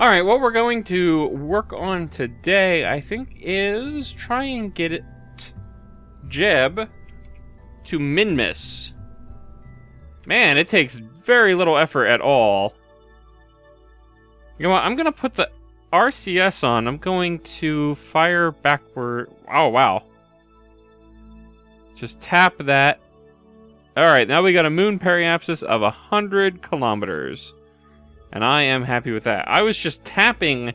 Alright, what we're going to work on today, I think, is try and get it Jeb to Minmus. Man, it takes very little effort at all. You know what, I'm going to put the RCS on. I'm going to fire backward. Oh, wow. Just tap that. Alright, now we got a moon periapsis of 100 kilometers. And I am happy with that. I was just tapping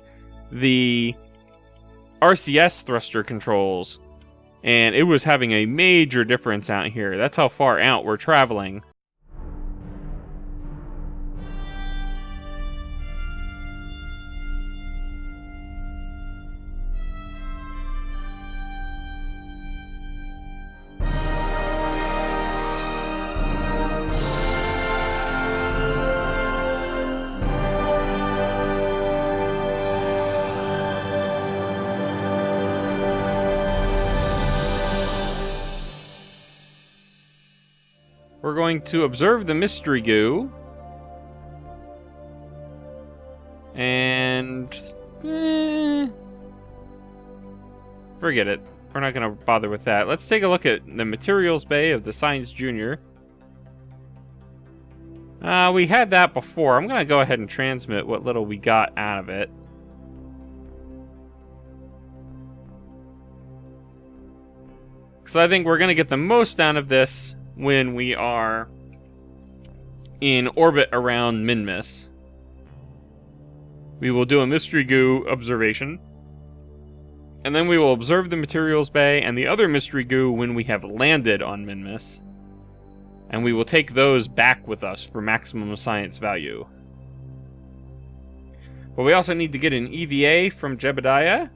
the RCS thruster controls, and it was having a major difference out here. That's how far out we're traveling. We're going to observe the mystery goo. And... forget it. We're not going to bother with that. Let's take a look at the materials bay of the Science Junior. We had that before. I'm going to go ahead and transmit what little we got out of it. Because I think we're going to get the most out of this when we are in orbit around Minmus. We will do a mystery goo observation, and then we will observe the materials bay and the other mystery goo when we have landed on Minmus, and we will take those back with us for maximum science value. But we also need to get an EVA from Jebediah.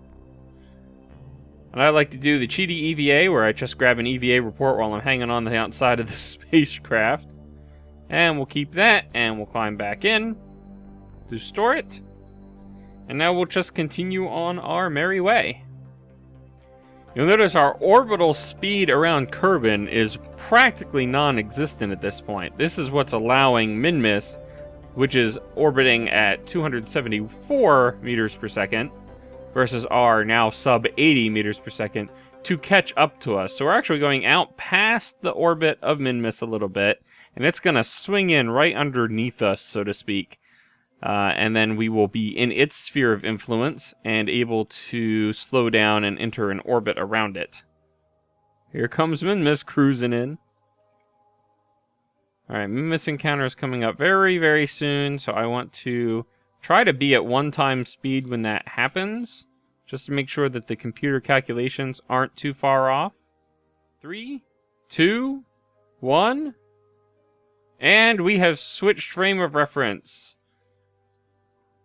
And I like to do the cheaty EVA, where I just grab an EVA report while I'm hanging on the outside of the spacecraft. And we'll keep that, and we'll climb back in to store it. And now we'll just continue on our merry way. You'll notice our orbital speed around Kerbal is practically non-existent at this point. This is what's allowing Minmus, which is orbiting at 274 meters per second, versus our now sub 80 meters per second, to catch up to us. So we're actually going out past the orbit of Minmus a little bit, and it's going to swing in right underneath us, so to speak. And then we will be in its sphere of influence and able to slow down and enter an orbit around it. Here comes Minmus cruising in. Alright, Minmus encounter is coming up very, very soon, so I want to try to be at 1x speed when that happens, just to make sure that the computer calculations aren't too far off. 3, 2, 1, and we have switched frame of reference.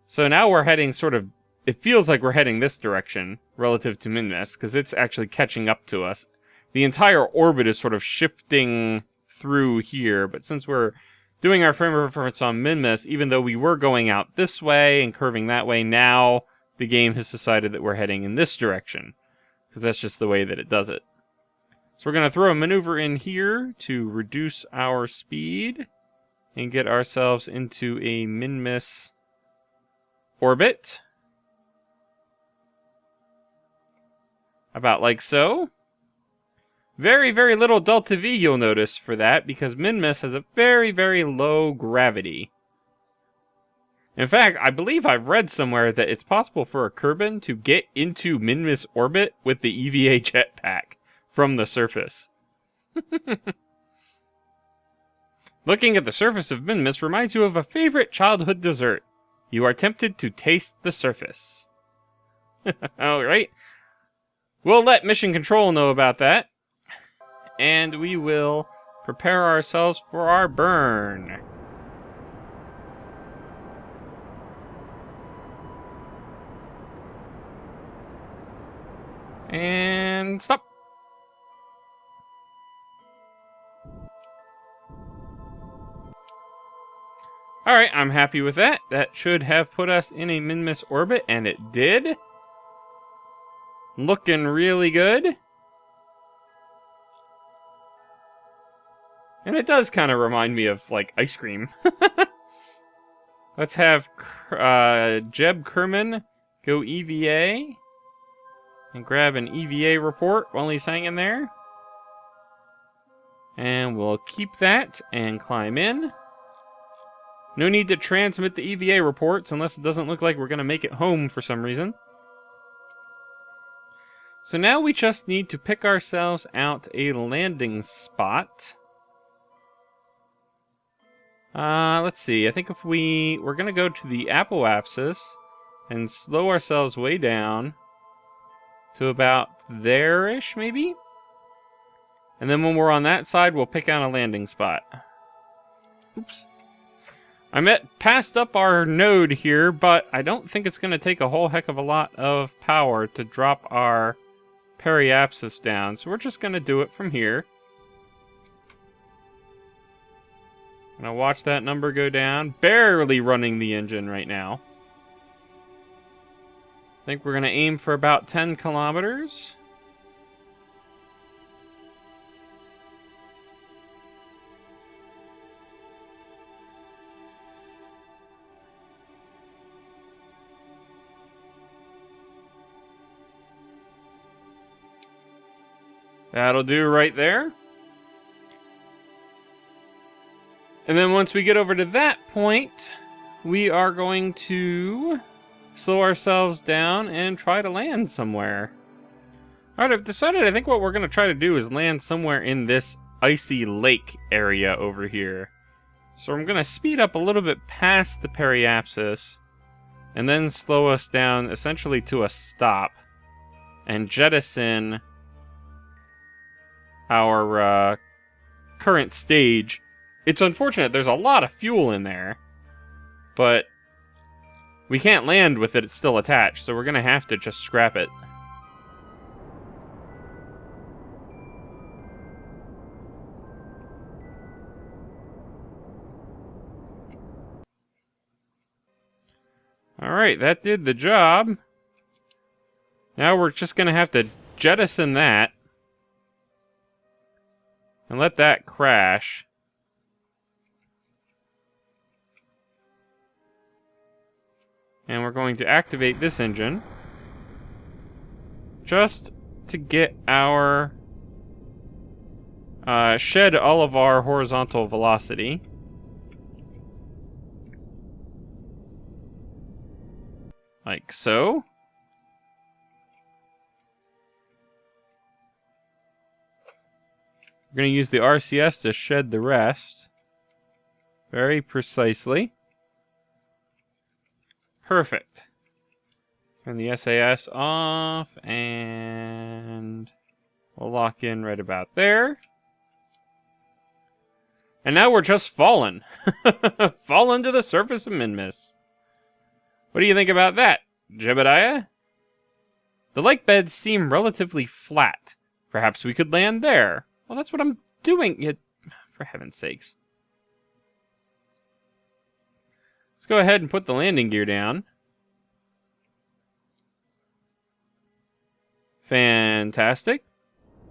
So now we're heading sort of, it feels like we're heading this direction relative to Minmus, because it's actually catching up to us. The entire orbit is sort of shifting through here, but since we're doing our frame of reference on Minmus, even though we were going out this way and curving that way, now the game has decided that we're heading in this direction, because that's just the way that it does it. So we're going to throw a maneuver in here to reduce our speed and get ourselves into a Minmus orbit. About like so. Very, very little delta V you'll notice for that, because Minmus has a very, very low gravity. In fact, I believe I've read somewhere that it's possible for a Kerbal to get into Minmus orbit with the EVA jetpack from the surface. Looking at the surface of Minmus reminds you of a favorite childhood dessert. You are tempted to taste the surface. Alright. We'll let Mission Control know about that. And we will prepare ourselves for our burn. And stop. Alright, I'm happy with that. That should have put us in a Minmus orbit, and it did. Looking really good. And it does kind of remind me of, like, ice cream. Let's have Jeb Kerman go EVA. And grab an EVA report while he's hanging there. And we'll keep that and climb in. No need to transmit the EVA reports unless it doesn't look like we're going to make it home for some reason. So now we just need to pick ourselves out a landing spot. Let's see. I think if we're going to go to the apoapsis and slow ourselves way down to about there-ish, maybe? And then when we're on that side, we'll pick out a landing spot. Oops. I passed up our node here, but I don't think it's going to take a whole heck of a lot of power to drop our periapsis down. So we're just going to do it from here. Gonna watch that number go down. Barely running the engine right now. I think we're gonna aim for about 10 kilometers. That'll do right there. And then once we get over to that point, we are going to slow ourselves down and try to land somewhere. Alright, I've decided I think what we're going to try to do is land somewhere in this icy lake area over here. So I'm going to speed up a little bit past the periapsis and then slow us down essentially to a stop and jettison our current stage. It's unfortunate, there's a lot of fuel in there, but we can't land with it still attached, so we're going to have to just scrap it. Alright, that did the job. Now we're just going to have to jettison that and let that crash. And we're going to activate this engine just to get our shed all of our horizontal velocity. Like so. We're going to use the RCS to shed the rest very precisely. Perfect. Turn the SAS off, and we'll lock in right about there. And now we're just falling. Falling to the surface of Minmus. What do you think about that, Jebediah? The lake beds seem relatively flat. Perhaps we could land there. Well, that's what I'm doing. For heaven's sakes. Let's go ahead and put the landing gear down. Fantastic.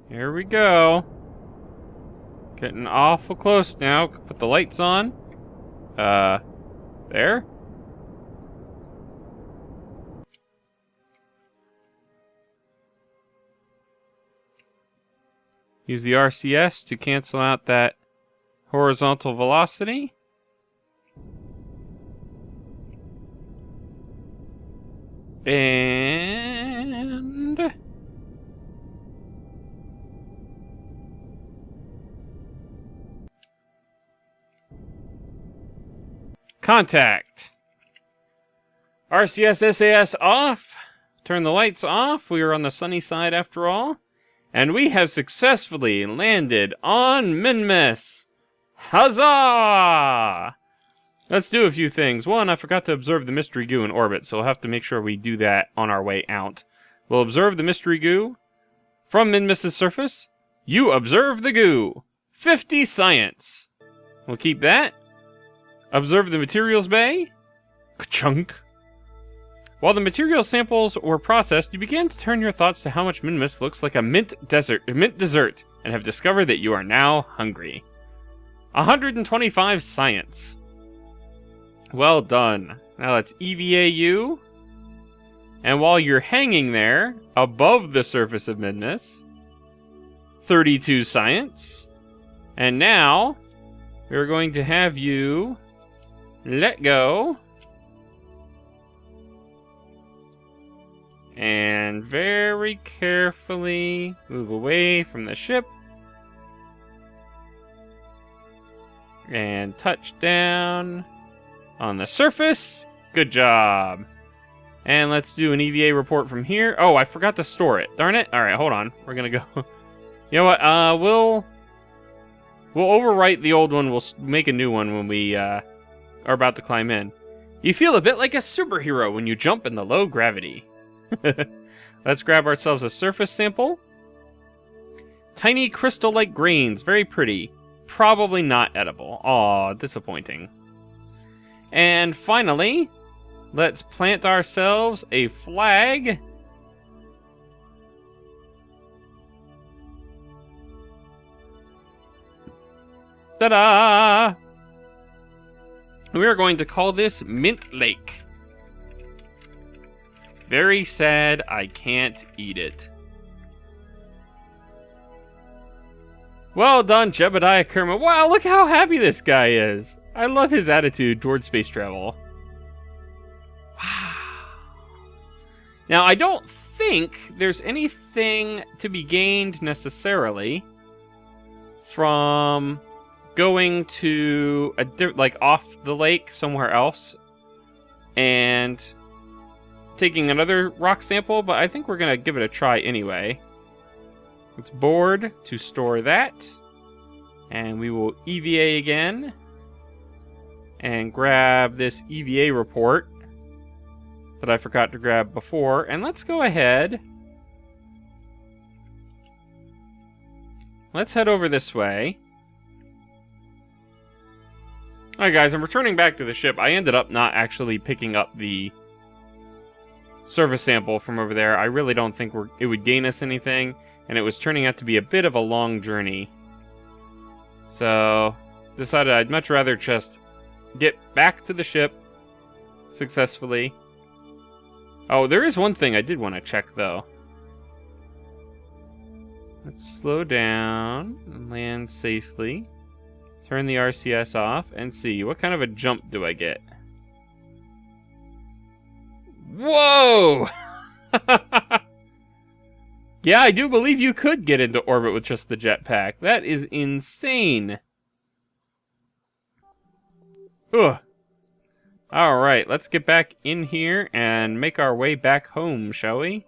Here we go. Getting awful close now. Put the lights on. There. Use the RCS to cancel out that horizontal velocity. And contact. RCS SAS off. Turn the lights off. We are on the sunny side after all. And we have successfully landed on Minmus. Huzzah! Let's do a few things. One, I forgot to observe the mystery goo in orbit, so we'll have to make sure we do that on our way out. We'll observe the mystery goo. From Minmus's surface, you observe the goo. 50 science. We'll keep that. Observe the materials bay. Ka-chunk. While the material samples were processed, you began to turn your thoughts to how much Minmus looks like a mint dessert, and have discovered that you are now hungry. 125 science. Well done. Now let's EVA you. And while you're hanging there, above the surface of Minmus, 32 science. And now, we're going to have you let go. And very carefully move away from the ship. And touch down on the surface. Good job. And let's do an EVA report from here. Oh, I forgot to store it. Darn it. All right, hold on. We're going to go. You know what? We'll overwrite the old one. We'll make a new one when we are about to climb in. You feel a bit like a superhero when you jump in the low gravity. Let's grab ourselves a surface sample. Tiny crystal-like grains. Very pretty. Probably not edible. Aw, disappointing. And finally, let's plant ourselves a flag. Ta-da! We are going to call this Mint Lake. Very sad I can't eat it. Well done, Jebediah Kerma. Wow, look how happy this guy is. I love his attitude towards space travel. Wow. Now, I don't think there's anything to be gained necessarily from going to like off the lake somewhere else and taking another rock sample, but I think we're gonna give it a try anyway. It's board to store that, and we will EVA again and grab this EVA report that I forgot to grab before, and let's go ahead. Let's head over this way. Alright guys, I'm returning back to the ship. I ended up not actually picking up the surface sample from over there. I really don't think it would gain us anything, and it was turning out to be a bit of a long journey. So, decided I'd much rather just get back to the ship successfully. Oh, there is one thing I did want to check, though. Let's slow down and land safely. Turn the RCS off and see. What kind of a jump do I get? Whoa! Yeah, I do believe you could get into orbit with just the jetpack. That is insane. Ugh. Alright, let's get back in here and make our way back home, shall we?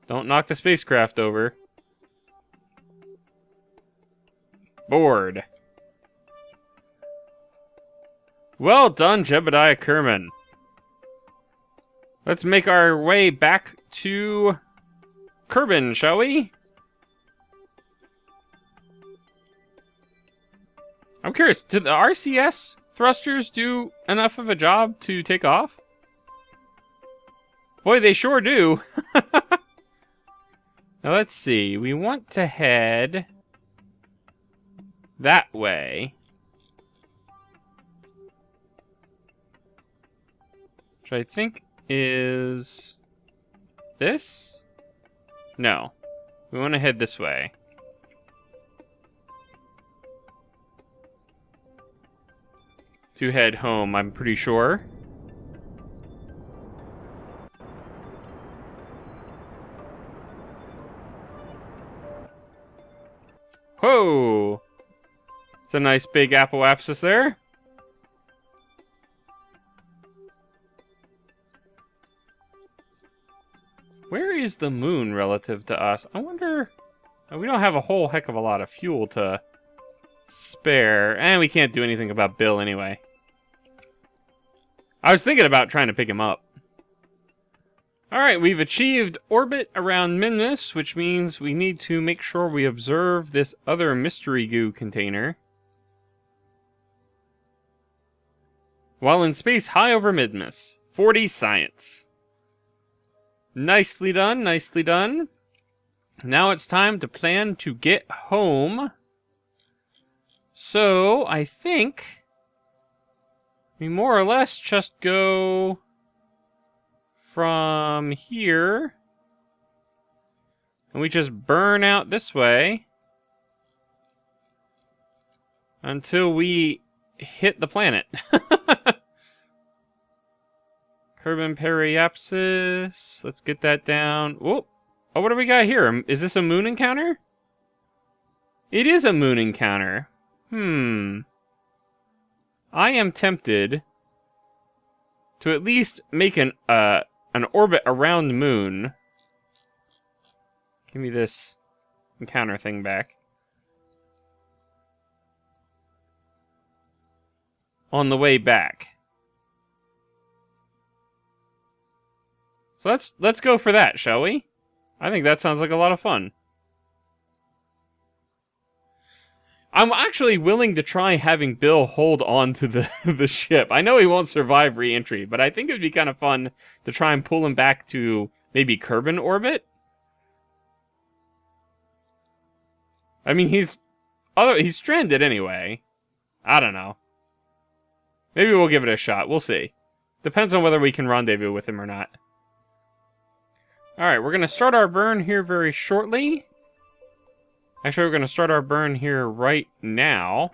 Don't knock the spacecraft over. Board. Well done, Jebediah Kerman. Let's make our way back to Kerbal, shall we? I'm curious, did the RCS thrusters do enough of a job to take off? Boy, they sure do. Now let's see, we want to head that way. Which I think is this? No, we want to head this way. To head home, I'm pretty sure. Whoa! It's a nice big apoapsis there. Where is the moon relative to us? I wonder... We don't have a whole heck of a lot of fuel to spare. And we can't do anything about Bill anyway. I was thinking about trying to pick him up. Alright, we've achieved orbit around Minmus, which means we need to make sure we observe this other mystery goo container. While in space high over Minmus. 40 science. Nicely done, nicely done. Now it's time to plan to get home. So, I think we more or less just go from here, and we just burn out this way until we hit the planet. Kerbal Periapsis. Let's get that down. Whoop. Oh, what do we got here? Is this a moon encounter? It is a moon encounter. I am tempted to at least make an orbit around the moon. Give me this encounter thing back. On the way back. So let's go for that, shall we? I think that sounds like a lot of fun. I'm actually willing to try having Bill hold on to the ship. I know he won't survive re-entry, but I think it would be kind of fun to try and pull him back to maybe Kerbal orbit. I mean, he's stranded anyway. I don't know. Maybe we'll give it a shot. We'll see. Depends on whether we can rendezvous with him or not. Alright, we're going to start our burn here very shortly. Actually, we're going to start our burn here right now.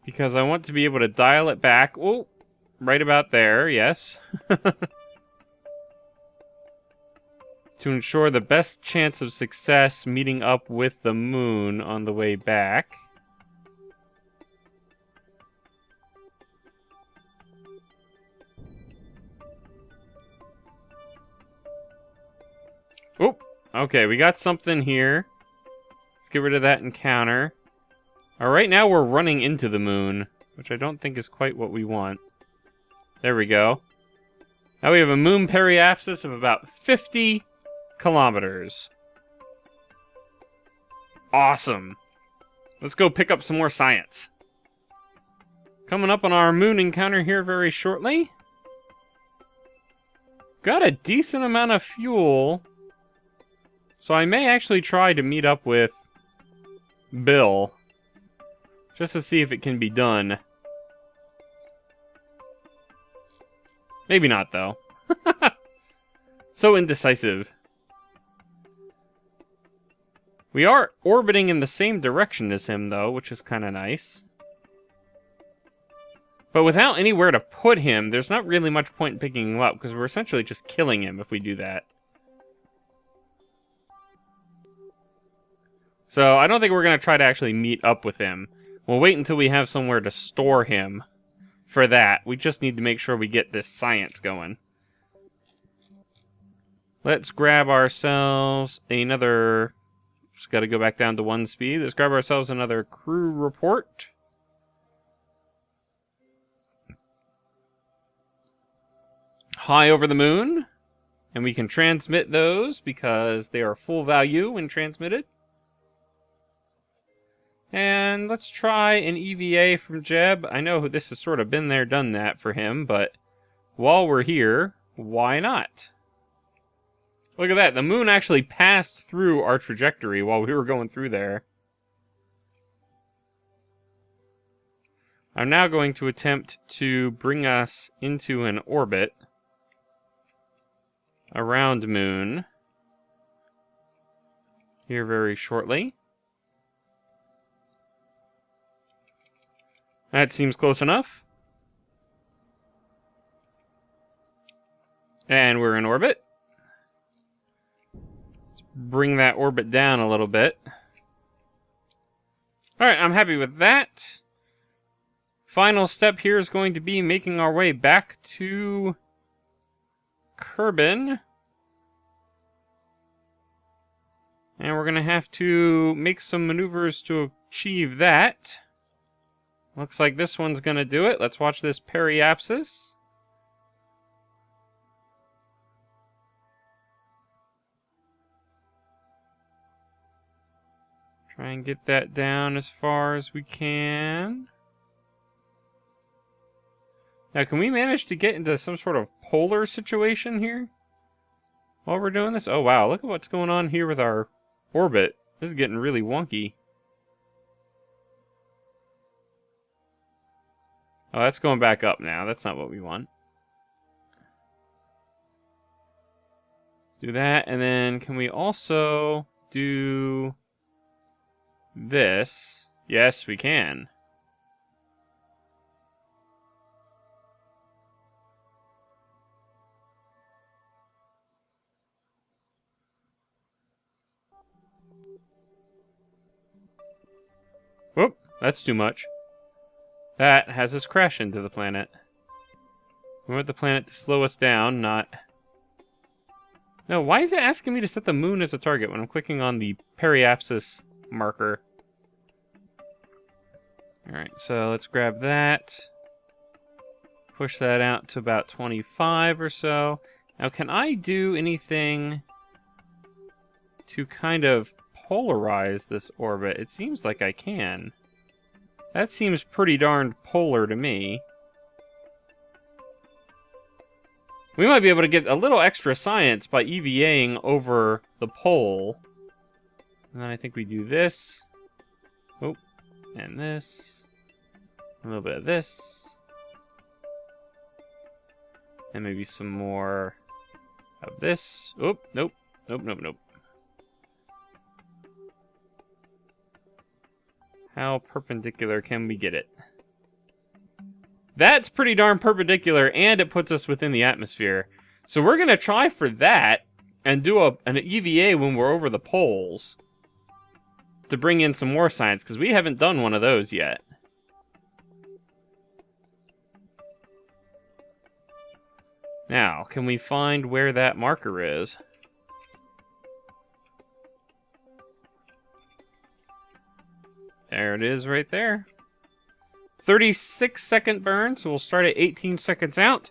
Because I want to be able to dial it back. Oh, right about there, yes. To ensure the best chance of success meeting up with the moon on the way back. Oh, okay, we got something here. Let's get rid of that encounter. Right now we're running into the moon, which I don't think is quite what we want. There we go. Now we have a moon periapsis of about 50 kilometers. Awesome. Let's go pick up some more science. Coming up on our moon encounter here very shortly. Got a decent amount of fuel. So I may actually try to meet up with Bill. Just to see if it can be done. Maybe not, though. So indecisive. We are orbiting in the same direction as him, though, which is kind of nice. But without anywhere to put him, there's not really much point in picking him up, because we're essentially just killing him if we do that. So I don't think we're going to try to actually meet up with him. We'll wait until we have somewhere to store him for that. We just need to make sure we get this science going. Let's grab ourselves another... Just got to go back down to 1 speed. Let's grab ourselves another crew report. High over the moon. And we can transmit those because they are full value when transmitted. And let's try an EVA from Jeb. I know this has sort of been there, done that for him, but while we're here, why not? Look at that. The moon actually passed through our trajectory while we were going through there. I'm now going to attempt to bring us into an orbit around moon here very shortly. That seems close enough. And we're in orbit. Let's bring that orbit down a little bit. Alright, I'm happy with that. Final step here is going to be making our way back to Kerbal. And we're going to have to make some maneuvers to achieve that. Looks like this one's going to do it. Let's watch this periapsis. Try and get that down as far as we can. Now, can we manage to get into some sort of polar situation here? while we're doing this? Oh, wow. Look at what's going on here with our orbit. This is getting really wonky. Oh, that's going back up now. That's not what we want. Let's do that, and then can we also do this? Yes, we can. Whoop, that's too much. That has us crash into the planet. We want the planet to slow us down, not... No, why is it asking me to set the moon as a target when I'm clicking on the periapsis marker? Alright, so let's grab that. Push that out to about 25 or so. Now, can I do anything to kind of polarize this orbit? It seems like I can. That seems pretty darn polar to me. We might be able to get a little extra science by EVAing over the pole. And then I think we do this. Oh, and this. A little bit of this. And maybe some more of this. Oh, nope. Nope, nope, nope. How perpendicular can we get it? That's pretty darn perpendicular, and it puts us within the atmosphere. So we're going to try for that and do an EVA when we're over the poles to bring in some more science, because we haven't done one of those yet. Now, can we find where that marker is? There it is right there. 36-second burn, so we'll start at 18 seconds out.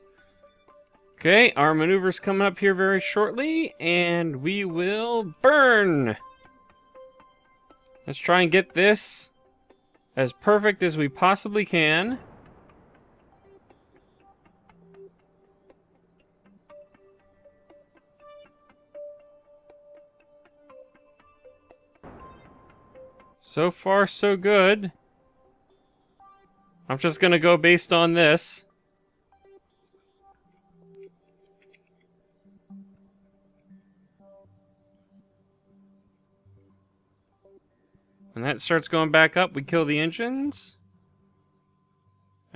Okay, our maneuver's coming up here very shortly, and we will burn! Let's try and get this as perfect as we possibly can. So far, so good. I'm just gonna go based on this. When that starts going back up, we kill the engines.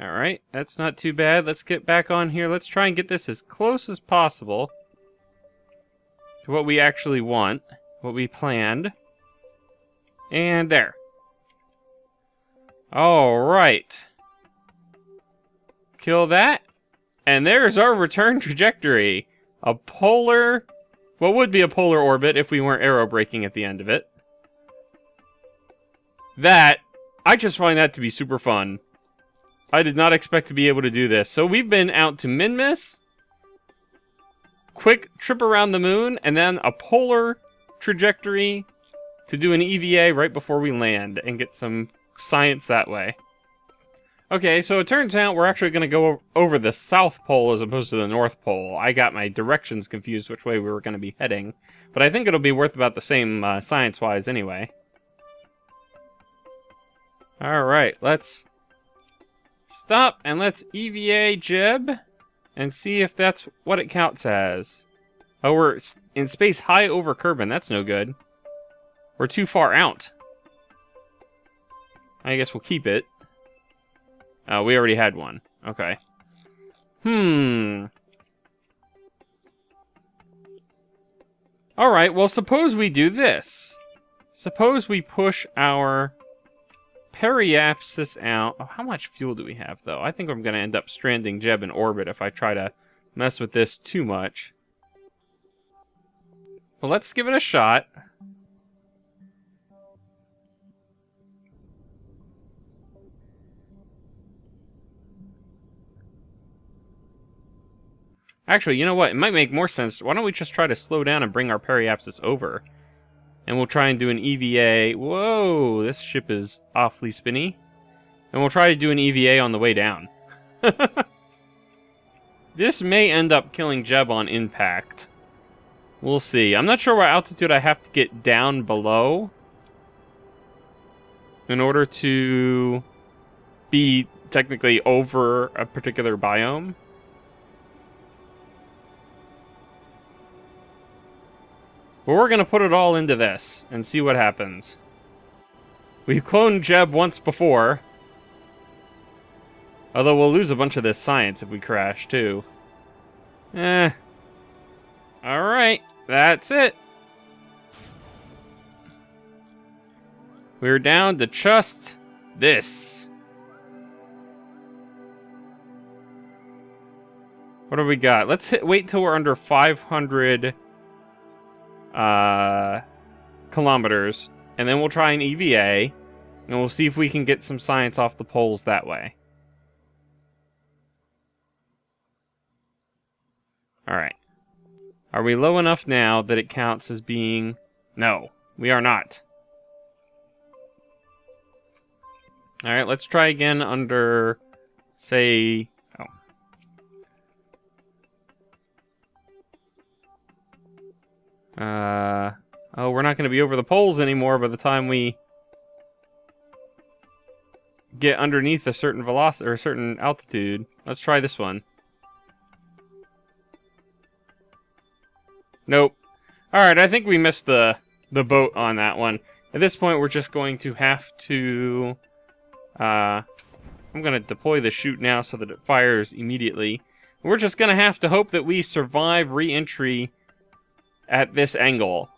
Alright, that's not too bad. Let's get back on here. Let's try and get this as close as possible to what we actually want, what we planned. And there. Alright. Kill that. And there's our return trajectory. A polar... What would be a polar orbit if we weren't aerobraking at the end of it. That... I just find that to be super fun. I did not expect to be able to do this. So we've been out to Minmus. Quick trip around the moon. And then a polar trajectory to do an EVA right before we land and get some science that way. Okay, so it turns out we're actually going to go over the South Pole as opposed to the North Pole. I got my directions confused which way we were going to be heading, but I think it'll be worth about the same science-wise anyway. Alright, let's stop and let's EVA Jeb and see if that's what it counts as. Oh, we're in space high over Kerbal. That's no good. We're too far out. I guess we'll keep it. Oh, we already had one. Okay. Alright, well, suppose we do this. Suppose we push our periapsis out. Oh, how much fuel do we have, though? I think I'm going to end up stranding Jeb in orbit if I try to mess with this too much. Well, let's give it a shot. Actually, you know what? It might make more sense. Why don't we just try to slow down and bring our periapsis over? And we'll try and do an EVA. Whoa, this ship is awfully spinny. And we'll try to do an EVA on the way down. This may end up killing Jeb on impact. We'll see. I'm not sure what altitude I have to get down below in order to be technically over a particular biome. But we're going to put it all into this and see what happens. We've cloned Jeb once before. Although we'll lose a bunch of this science if we crash, too. Alright, that's it. We're down to just this. What do we got? Let's wait till we're under 500 kilometers, and then we'll try an EVA, and we'll see if we can get some science off the poles that way. Alright. Are we low enough now that it counts as being... No, we are not. Alright, let's try again under, say... Oh, we're not going to be over the poles anymore by the time we get underneath a certain velocity or a certain altitude. Let's try this one. Nope. Alright, I think we missed the boat on that one. At this point, we're just going to have to... I'm going to deploy the chute now so that it fires immediately. We're just going to have to hope that we survive re-entry at this angle.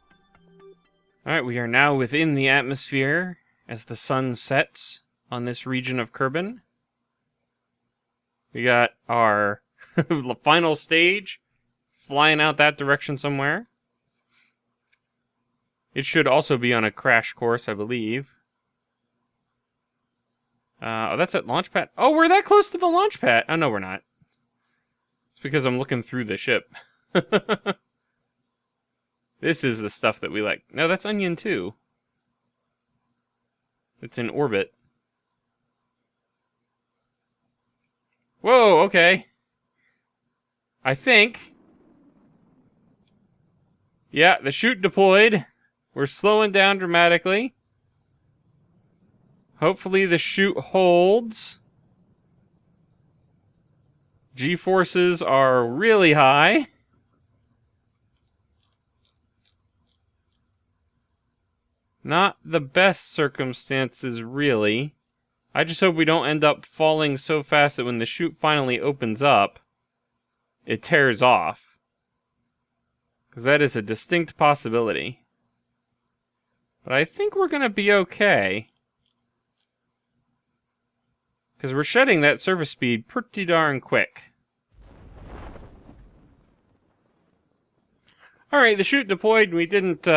Alright, we are now within the atmosphere as the sun sets on this region of Kerbal. We got our final stage flying out that direction somewhere. It should also be on a crash course, I believe. Oh, that's at launch pad. Oh, we're that close to the launch pad. Oh, no, we're not. It's because I'm looking through the ship. This is the stuff that we like. No, that's Onion too. It's in orbit. Whoa, okay. I think... Yeah, the chute deployed. We're slowing down dramatically. Hopefully the chute holds. G-forces are really high. Not the best circumstances, really. I just hope we don't end up falling so fast that when the chute finally opens up, it tears off. Because that is a distinct possibility. But I think we're going to be okay. Because we're shedding that surface speed pretty darn quick. Alright, the chute deployed and we didn't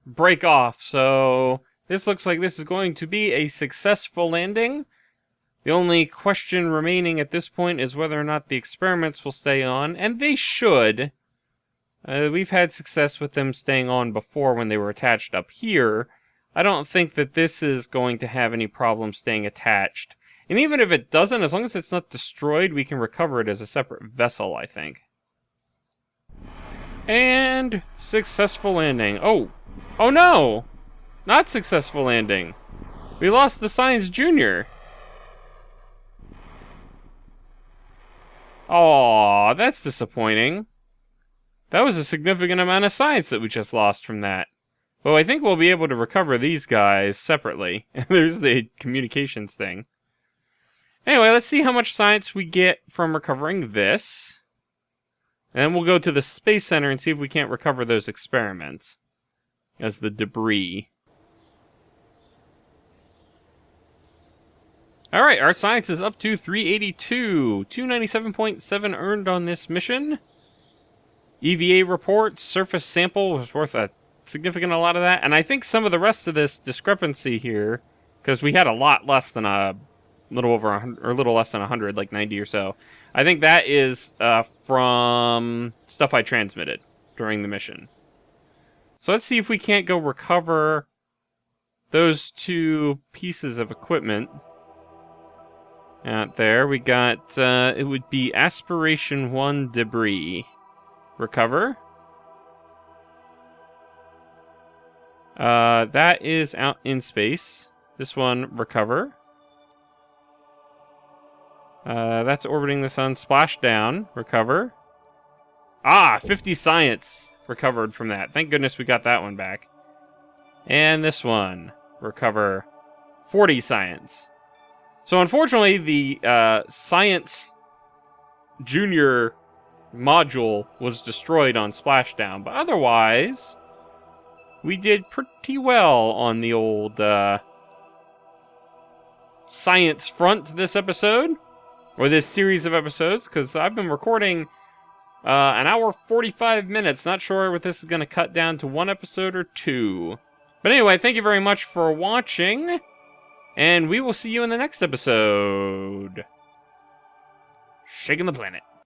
break off, so this looks like this is going to be a successful landing. The only question remaining at this point is whether or not the experiments will stay on, and they should. We've had success with them staying on before when they were attached up here. I don't think that this is going to have any problem staying attached. And even if it doesn't, as long as it's not destroyed, we can recover it as a separate vessel, I think. And successful landing. Oh no! Not successful landing. We lost the Science Junior. Aw, that's disappointing. That was a significant amount of science that we just lost from that. Well, I think we'll be able to recover these guys separately. There's the communications thing. Anyway, let's see how much science we get from recovering this. And then we'll go to the Space Center and see if we can't recover those experiments as the debris. Alright, our science is up to 382. 297.7 earned on this mission. EVA report, surface sample was worth a significant a lot of that. And I think some of the rest of this discrepancy here, because we had a lot less than a little over 100, or a little less than 100, like 90 or so. I think that is from stuff I transmitted during the mission. So let's see if we can't go recover those two pieces of equipment. Out there, we got, it would be Aspiration 1 debris. Recover. That is out in space. This one, recover. That's orbiting the sun. Splash down. Recover. 50 science recovered from that. Thank goodness we got that one back. And this one. Recover 40 science. So unfortunately, the science junior module was destroyed on splashdown. But otherwise, we did pretty well on the old science front this episode. Or this series of episodes, because I've been recording an hour 45 minutes. Not sure if this is going to cut down to 1 episode or 2. But anyway, thank you very much for watching, and we will see you in the next episode. Shaking the planet.